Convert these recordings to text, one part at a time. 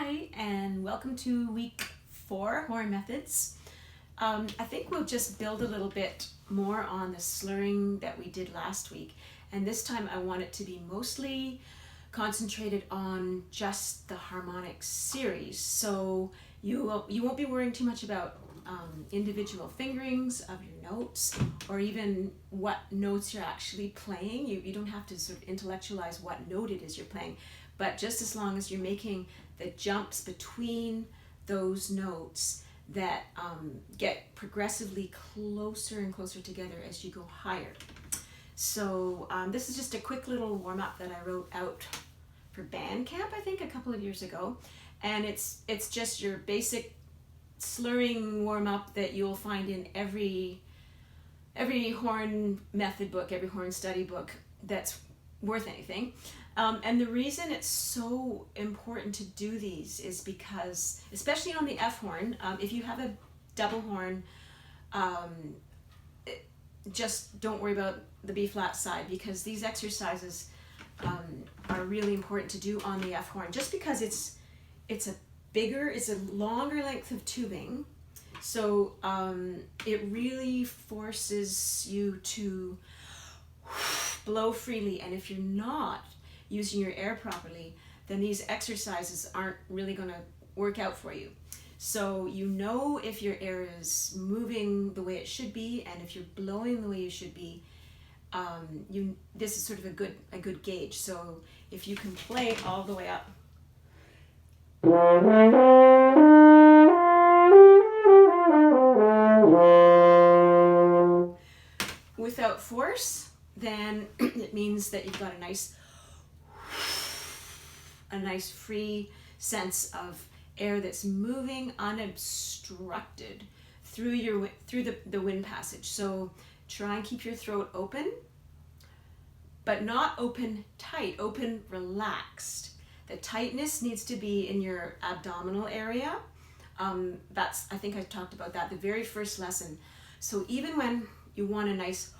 Hi, and welcome to week 4, horn methods. I think we'll just build a little bit more on the slurring that we did last week. And this time I want it to be mostly concentrated on just the harmonics series. So you won't be worrying too much about individual fingerings of your notes or even what notes you're actually playing. You don't have to sort of intellectualize what note it is you're playing, but just as long as you're making the jumps between those notes that get progressively closer and closer together as you go higher. So this is just a quick little warm-up that I wrote out for band camp, I think, a couple of years ago. And it's just your basic slurring warm-up that you'll find in every horn method book, every horn study book that's worth anything. And the reason it's so important to do these is because, especially on the F horn, if you have a double horn, just don't worry about the B flat side, because these exercises are really important to do on the F horn, just because it's a longer length of tubing, so it really forces you to blow freely, and if you're not using your air properly, then these exercises aren't really going to work out for you. So you know if your air is moving the way it should be, and if you're blowing the way you should be, this is sort of a good gauge. So if you can play all the way up without force, then it means that you've got a nice free sense of air that's moving unobstructed through the wind passage. So try and keep your throat open, but not open tight, open relaxed. The tightness needs to be in your abdominal area. I think I talked about that the very first lesson. So even when you want a nice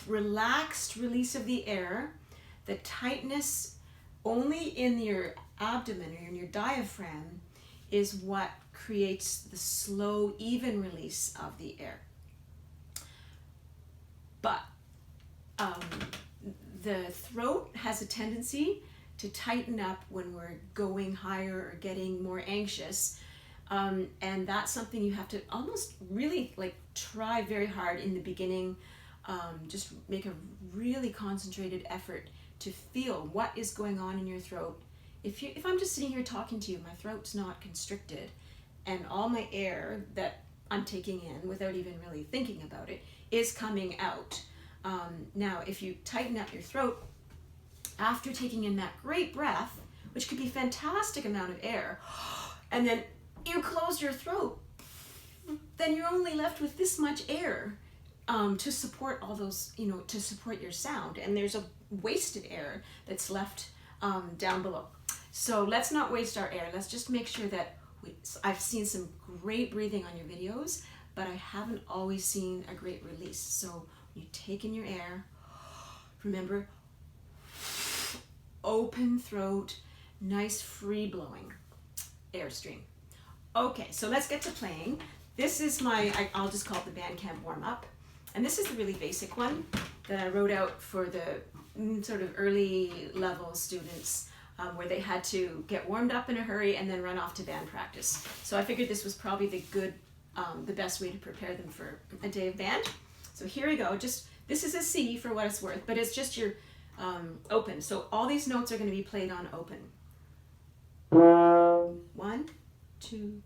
relaxed release of the air, the tightness only in your abdomen or in your diaphragm is what creates the slow, even release of the air. But the throat has a tendency to tighten up when we're going higher or getting more anxious, and that's something you have to almost really try very hard in the beginning. Just make a really concentrated effort to feel what is going on in your throat. If I'm just sitting here talking to you, my throat's not constricted, and all my air that I'm taking in without even really thinking about it is coming out. Now, if you tighten up your throat after taking in that great breath, which could be a fantastic amount of air, and then you close your throat, then you're only left with this much air to support all those, to support your sound, and there's a wasted air that's left down below. So let's not waste our air. Let's just make sure that I've seen some great breathing on your videos, but I haven't always seen a great release. So when you take in your air, remember, open throat, nice free blowing airstream. Okay, so let's get to playing. This is I'll just call it the band camp warm up. And this is the really basic one that I wrote out for the sort of early level students, where they had to get warmed up in a hurry and then run off to band practice. So I figured this was probably the best way to prepare them for a day of band. So here we go. This is a C for what it's worth, but it's just your open. So all these notes are going to be played on open. 1, 2,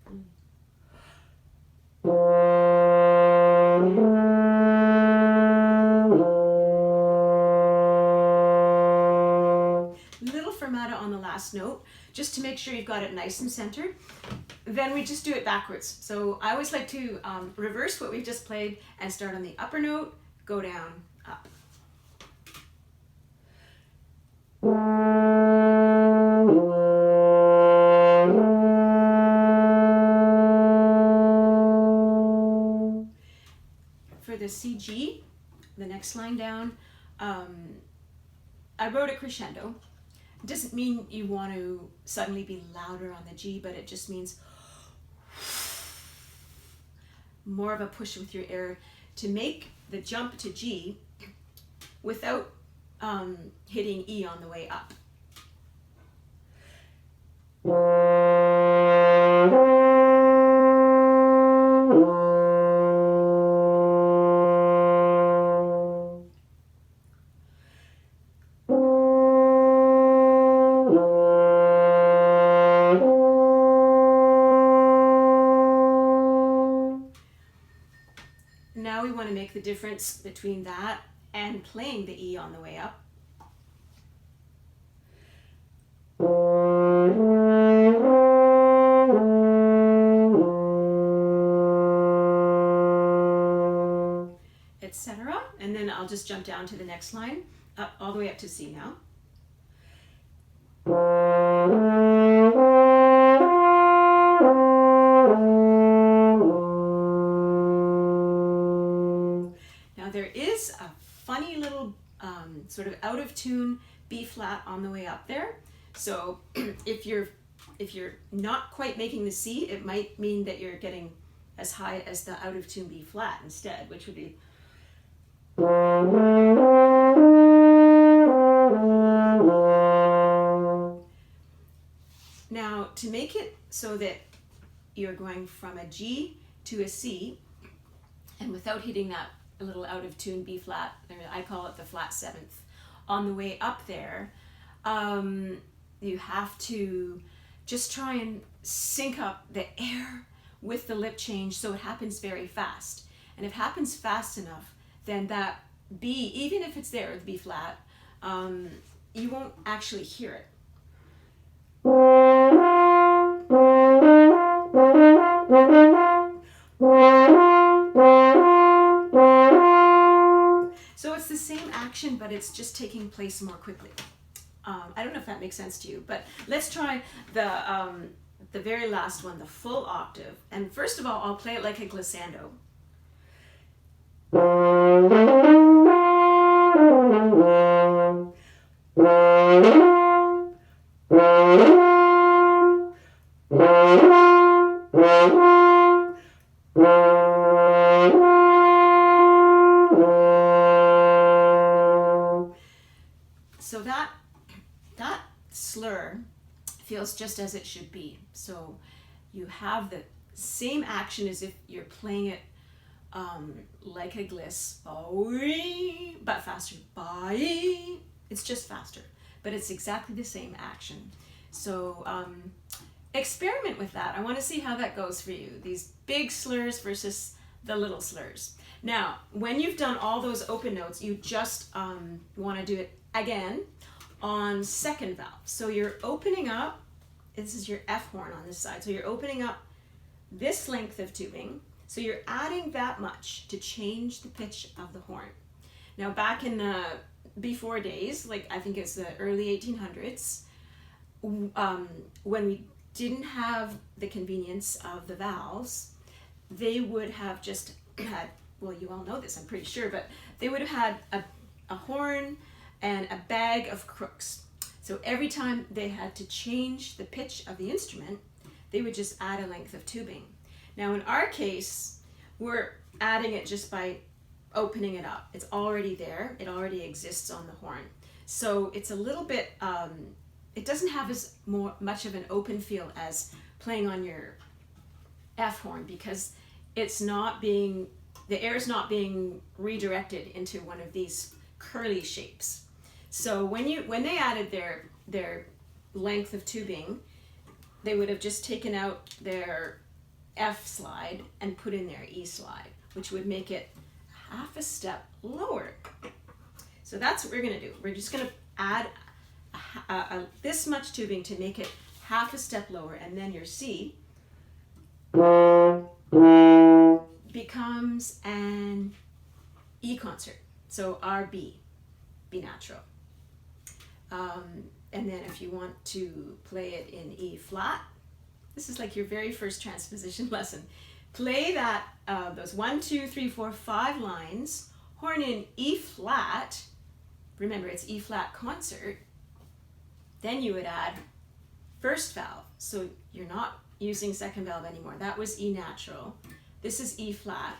3. Little fermata on the last note, just to make sure you've got it nice and centered. Then we just do it backwards. So I always like to reverse what we've just played and start on the upper note, go down, up. For the CG, the next line down, I wrote it crescendo, It doesn't mean you want to suddenly be louder on the G, but it just means more of a push with your air to make the jump to G without hitting E on the way up. Now we want to make the difference between that and playing the E on the way up. Etc. And then I'll just jump down to the next line, up all the way up to C now. Now there is a funny little sort of out of tune B flat on the way up there. So if you're not quite making the C, it might mean that you're getting as high as the out of tune B flat instead, which would be now to make it so that you're going from a G to a C and without hitting that little out of tune B flat, I call it the flat seventh, on the way up there, you have to just try and sync up the air with the lip change so it happens very fast. And if it happens fast enough, then that B, even if it's there, the B flat, you won't actually hear it. So it's the same action, but it's just taking place more quickly. I don't know if that makes sense to you, but let's try the very last one, the full octave. And first of all, I'll play it like a glissando. So that slur feels just as it should be. So you have the same action as if you're playing it like a gliss, but faster. It's just faster, but it's exactly the same action. So experiment with that. I want to see how that goes for you. These big slurs versus the little slurs. Now, when you've done all those open notes, you just want to do it again on second valve. So you're opening up, this is your F horn on this side, so you're opening up this length of tubing, so you're adding that much to change the pitch of the horn. Now back in the before days, like I think it's the early 1800s, when we didn't have the convenience of the valves, they would have just had, well, you all know this, I'm pretty sure, but they would have had a horn and a bag of crooks. So every time they had to change the pitch of the instrument, they would just add a length of tubing. Now in our case, we're adding it just by opening it up. It's already there. It already exists on the horn. So it's a little bit, it doesn't have as much of an open feel as playing on your F horn, because it's not being, the air is not being redirected into one of these curly shapes. So when they added their length of tubing, they would have just taken out their F slide and put in their E slide, which would make it half a step lower. So that's what we're going to do. We're just going to add this much tubing to make it half a step lower, and then your C becomes an E concert. So our B natural. And then if you want to play it in E flat, this is like your very first transposition lesson. Play that, those 1, 2, 3, 4, 5 lines, horn in E flat. Remember, it's E flat concert. Then you would add first valve. So you're not using second valve anymore. That was E natural. This is E flat.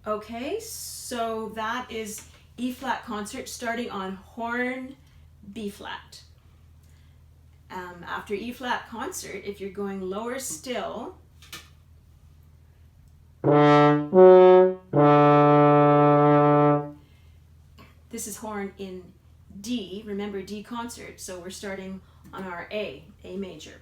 Okay, so that is E flat concert starting on horn B flat. After E flat concert, if you're going lower still, this is horn in D. Remember D concert, so we're starting on our A major.